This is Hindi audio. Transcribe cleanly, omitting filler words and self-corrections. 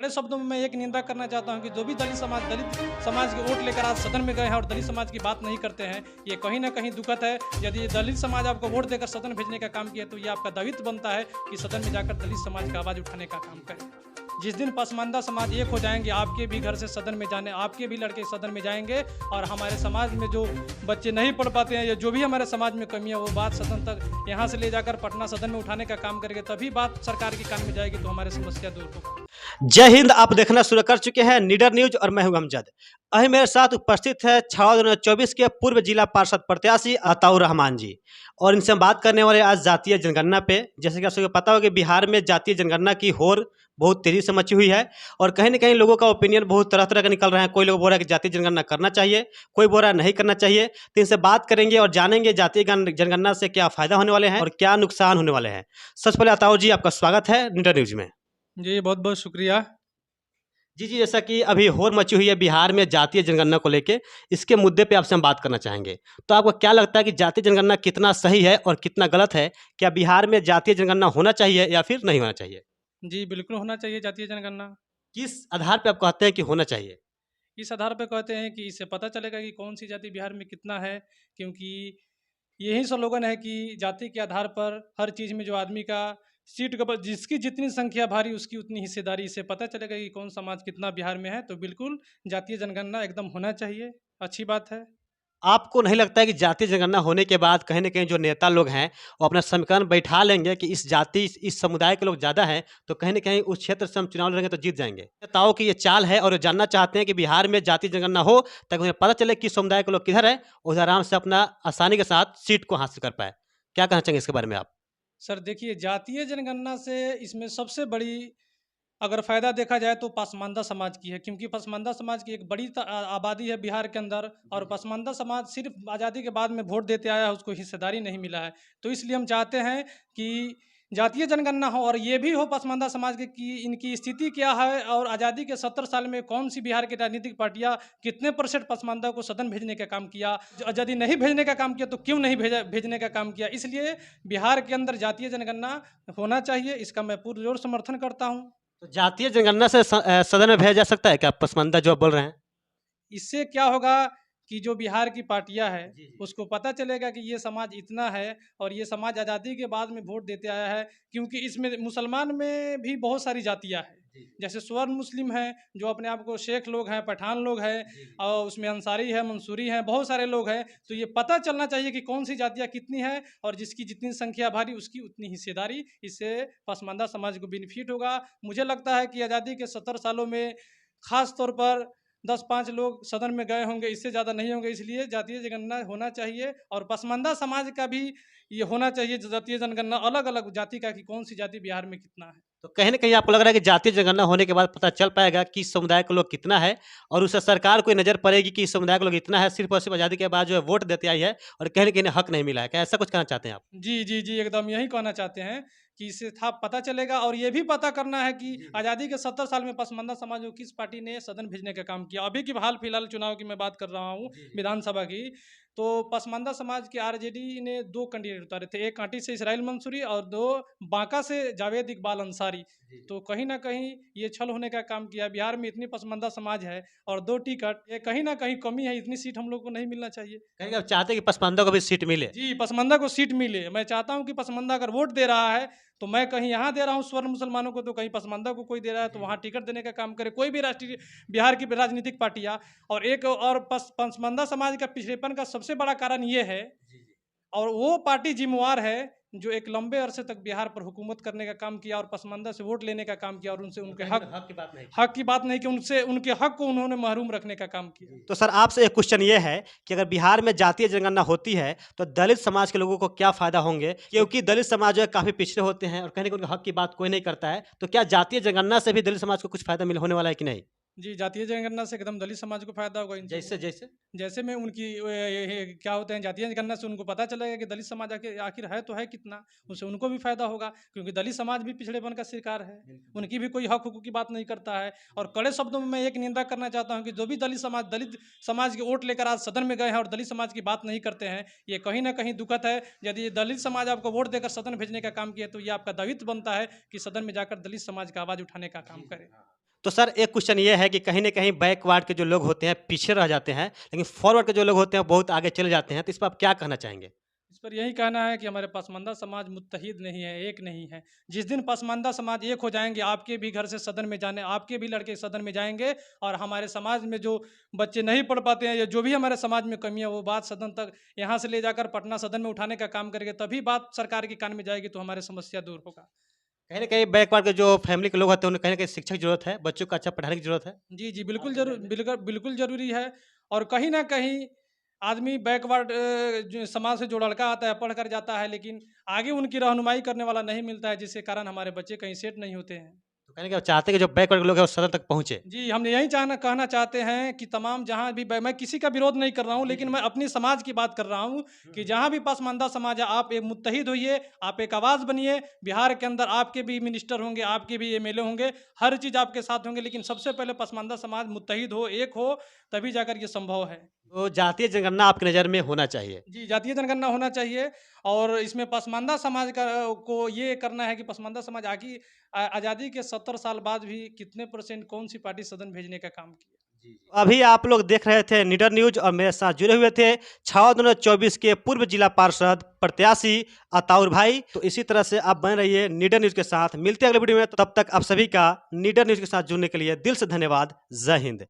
बड़े शब्दों में मैं एक निंदा करना चाहता हूं कि जो भी दलित समाज के वोट लेकर आज सदन में गए हैं और दलित समाज की बात नहीं करते हैं, ये कहीं ना कहीं दुखद है। यदि दलित समाज आपको वोट देकर सदन भेजने का काम किया तो ये आपका दायित्व बनता है कि सदन में जाकर दलित समाज का आवाज़ उठाने का काम करें। जिस दिन पसमानदा समाज एक हो जाएंगे, आपके भी घर से सदन में जाने, आपके भी लड़के सदन में जाएंगे और हमारे समाज में जो बच्चे नहीं पढ़ पाते हैं या जो भी हमारे समाज में कमी है वो बात सदन तक यहाँ से ले जाकर पटना सदन में उठाने का काम करेंगे, तभी बात सरकार के कान में जाएगी तो हमारी समस्या दूर होगी। जय हिंद। आप देखना शुरू कर चुके हैं निडर न्यूज और मैं हूं अमजद। अभी मेरे साथ उपस्थित है 6/2024 के पूर्व जिला पार्षद प्रत्याशी अताउर रहमान जी और इनसे हम बात करने वाले आज जातीय जनगणना पे। जैसे कि आप सबको पता हो कि बिहार में जातीय जनगणना की होड़ बहुत तेजी से मची हुई है और कहीं ना कहीं लोगों का ओपिनियन बहुत तरह तरह का निकल रहा है। कोई लोग बोल रहा है कि जातीय जनगणना करना चाहिए, कोई बोल रहा है नहीं करना चाहिए। तो इनसे बात करेंगे और जानेंगे जातीय जनगणना से क्या फायदा होने वाले हैं और क्या नुकसान होने वाले हैं। सबसे पहले अताउर जी, आपका स्वागत है निडर न्यूज में। जी बहुत बहुत शुक्रिया। जी, जैसा कि अभी होड़ मची हुई है बिहार में जातीय जनगणना को लेके, इसके मुद्दे पे आपसे हम बात करना चाहेंगे। तो आपको क्या लगता है कि जातीय जनगणना कितना सही है और कितना गलत है? क्या बिहार में जातीय जनगणना होना चाहिए या फिर नहीं होना चाहिए? जी बिल्कुल होना चाहिए जातीय जनगणना। किस आधार पे आप कहते हैं कि होना चाहिए? इस आधार पर कहते हैं कि इससे पता चलेगा कि कौन सी जाति बिहार में कितना है, क्योंकि यही स्लोगन है कि जाति के आधार पर हर चीज़ में जो आदमी का सीट का जिसकी जितनी संख्या भारी उसकी उतनी हिस्सेदारी। इससे पता चलेगा कि कौन समाज कितना बिहार में है। तो बिल्कुल जातीय जनगणना एकदम होना चाहिए, अच्छी बात है। आपको नहीं लगता है कि जातीय जनगणना होने के बाद कहीं न कहीं जो नेता लोग हैं, वो अपना समीकरण बैठा लेंगे कि इस जाति इस समुदाय के लोग ज़्यादा हैं, तो कहीं न कहीं उस क्षेत्र से हम चुनाव लड़ेंगे तो जीत जाएँगे? नेताओं की ये चाल है और वो जानना चाहते हैं कि बिहार में जातीय जनगणना हो ताकि उन्हें पता चले कि समुदाय के लोग किधर है, उधर आराम से अपना आसानी के साथ सीट को हासिल कर पाएँ। क्या कहना चाहेंगे इसके बारे में आप? सर देखिए, जातीय जनगणना से इसमें सबसे बड़ी अगर फ़ायदा देखा जाए तो पसमानदा समाज की है, क्योंकि पसमानदा समाज की एक बड़ी आबादी है बिहार के अंदर और पसमानदा समाज सिर्फ आज़ादी के बाद में वोट देते आया है, उसको हिस्सेदारी नहीं मिला है। तो इसलिए हम चाहते हैं कि जातीय जनगणना हो और ये भी हो पसमानदा समाज के कि इनकी स्थिति क्या है और आज़ादी के 70 साल में कौन सी बिहार की राजनीतिक पार्टियां कितने % पसमानदा को सदन भेजने का काम किया, यदि नहीं भेजने का काम किया तो क्यों नहीं भेजने का काम किया। इसलिए बिहार के अंदर जातीय जनगणना होना चाहिए, इसका मैं पुरजोर समर्थन करता हूँ। तो जातीय जनगणना से सदन में भेजा जा सकता है क्या पसमानदा जो आप बोल रहे हैं? इससे क्या होगा कि जो बिहार की पार्टियां हैं जी, जी। उसको पता चलेगा कि ये समाज इतना है और ये समाज आज़ादी के बाद में वोट देते आया है, क्योंकि इसमें मुसलमान में भी बहुत सारी जातियां हैं। जी, जैसे स्वर्ण मुस्लिम हैं जो अपने आप को शेख लोग हैं, पठान लोग हैं जी। और उसमें अंसारी है, मंसूरी हैं, बहुत सारे लोग हैं। तो ये पता चलना चाहिए कि कौन सी जातियाँ कितनी है और जिसकी जितनी संख्या भारी उसकी उतनी हिस्सेदारी। इससे पसमानदा समाज को बेनिफिट होगा। मुझे लगता है कि आज़ादी के 70 सालों में खास तौर पर 10-5 लोग सदन में गए होंगे, इससे ज़्यादा नहीं होंगे। इसलिए जातीय जनगणना होना चाहिए और पसमानदा समाज का भी ये होना चाहिए जातीय जनगणना अलग-अलग जाति का कि कौन सी जाति बिहार में कितना है। तो कहीं न कहीं आपको लग रहा है कि जातीय जनगणना होने के बाद पता चल पाएगा कि इस समुदाय के लोग कितना है और उससे सरकार को ये नज़र पड़ेगी कि इस समुदाय के लोग इतना है, सिर्फ़ और सिर्फ़ आज़ादी के बाद जो है वोट देते आई है और कहीं न कहीं इन्हें हक नहीं मिला है। क्या ऐसा कुछ कहना चाहते हैं आप? जी, जी, जी, एकदम यही कहना चाहते हैं कि इससे था पता चलेगा और ये भी पता करना है कि जी, जी। आज़ादी के 70 साल में पसमानदा समाज को किस पार्टी ने सदन भेजने का काम किया। अभी की हाल-फिलहाल चुनाव की मैं बात कर रहा हूँ, जी, जी। विधानसभा की। तो पसमानदा समाज के आरजेडी ने 2 कैंडिडेट उतारे थे, एक कांटी से इसराइल मंसूरी और 2 बांका से जावेद इकबाल अंसारी। जी, जी। तो कहीं न कहीं ये छल होने का काम किया। बिहार में इतनी पसमानदा समाज है और 2 टिकट, ये कहीं न कहीं कमी है, इतनी सीट हम लोग को नहीं मिलना चाहिए। कहीं आप चाहते हैं कि पसमानदा को भी सीट मिले? जी, पसमानदा को सीट मिले। मैं चाहता हूँ कि पसमानदा अगर वोट दे रहा है, तो मैं कहीं यहाँ दे रहा हूँ स्वर्ण मुसलमानों को, तो कहीं पसमानदा को कोई दे रहा है, तो जी, वहाँ जी। टिकट देने का काम करे। कोई भी राष्ट्रीय बिहार की राजनीतिक पार्टियाँ और एक और पसमानदा समाज का पिछड़ेपन का सबसे बड़ा कारण ये है जी, जी। और वो पार्टी ज़िम्मेवार है जो एक लंबे अरसे तक बिहार पर हुकूमत करने का काम किया और पसमानदा से वोट लेने का काम किया और उनसे और उनके कहीं न हक की बात नहीं की। हक की बात नहीं की, उनसे उनके हक को उन्होंने महरूम रखने का काम किया। तो सर आपसे एक क्वेश्चन ये है कि अगर बिहार में जातीय जनगणना होती है, तो दलित समाज के लोगों को क्या फ़ायदा होंगे? क्योंकि दलित समाज जो है काफ़ी पिछड़े होते हैं और कहीं न कहीं उनके हक की बात कोई नहीं करता है। तो क्या जातीय जनगणना से भी दलित समाज को कुछ फ़ायदा मिल होने वाला है कि नहीं? जी, जातीय जनगणना से एकदम दलित समाज को फ़ायदा होगा इनसे। जैसे जैसे? जैसे में उनकी ये क्या होते हैं जातीय जनगणना से उनको पता चलेगा कि दलित समाज आखिर आखिर है तो है कितना, उससे उनको भी फायदा होगा, क्योंकि दलित समाज भी पिछड़ेपन का शिकार है। उनकी भी कोई हक हुकूक की बात नहीं करता है। और कड़े शब्दों में मैं एक निंदा करना चाहता हूँ कि जो भी दलित समाज के वोट लेकर आज सदन में गए हैं और दलित समाज की बात नहीं करते हैं, ये कहीं ना कहीं दुखद है। यदि दलित समाज आपको वोट देकर सदन भेजने का काम किया तो ये आपका दायित्व बनता है कि सदन में जाकर दलित समाज का आवाज़ उठाने का काम करें। तो सर एक क्वेश्चन ये है कि कहीं न कहीं बैकवर्ड के जो लोग होते हैं पीछे रह जाते हैं, लेकिन फॉरवर्ड के जो लोग होते हैं बहुत आगे चले जाते हैं, तो इस पर आप क्या कहना चाहेंगे? इस पर यही कहना है कि हमारे पसमानदा समाज मुत्तहिद नहीं है, एक नहीं है। जिस दिन पसमानदा समाज एक हो जाएँगे, आपके भी घर से सदन में जाने आपके भी लड़के सदन में जाएँगे और हमारे समाज में जो बच्चे नहीं पढ़ पाते हैं या जो भी हमारे समाज में कमी है, वो बात सदन तक यहाँ से ले जाकर पटना सदन में उठाने का काम करेंगे, तभी बात सरकार के कान में जाएगी, तो हमारी समस्या दूर होगा। कहीं न कहीं बैकवर्ड के जो फैमिली के लोग होते हैं, उन्हें कहीं न कहीं शिक्षा की ज़रूरत है, बच्चों को अच्छा पढ़ाने की ज़रूरत है। जी, जी, बिल्कुल आपके नज़र में? बिल्कुल ज़रूरी है और कहीं न कहीं आदमी बैकवर्ड जो समाज से जो लड़का आता है, पढ़ कर जाता है, लेकिन आगे उनकी रहनुमाई करने वाला नहीं मिलता है, जिसके कारण हमारे बच्चे कहीं सेट नहीं होते हैं। तो कहीं न कहीं आप चाहते हैं कि जो बैकवर्ड के लोग हैं, वो सदन तक पहुँचे। जी, हम यही कहना चाहते हैं कि तमाम जहाँ भी मैं किसी का विरोध नहीं कर रहा हूँ, जी, लेकिन जी। मैं अपनी समाज की बात कर रहा हूँ हुँ, कि हुँ। जहाँ भी पसमानदा समाज है, आप एक मुत्तहिद होइए, आप एक आवाज़ बनिए। बिहार के अंदर आपके भी मिनिस्टर होंगे, आपके भी एमएलए होंगे, हर चीज़ आपके साथ होंगे, लेकिन सबसे पहले पसमानदा समाज मुत्तहिद हो, एक हो, तभी जाकर ये संभव है। तो जातीय जनगणना आपकी नज़र में होना चाहिए। जी, जातीय जनगणना होना चाहिए और इसमें पसमानदा समाज का को ये करना है कि पसमानदा समाज आज़ादी के 70 साल बाद भी कितने परसेंट कौन-सी पार्टी सदन भेजने का काम किया। अभी आप लोग देख रहे थे निडर न्यूज़ और मेरे साथ जुड़े हुए थे 6/2024 के पूर्व जिला पार्षद प्रत्याशी अताउर भाई। तो इसी तरह से आप बने रहिए निडर न्यूज़ के साथ। मिलते हैं अगले वीडियो में, तब तक आप सभी का निडर न्यूज़ के साथ जुड़ने के लिए दिल से धन्यवाद। जय हिंद।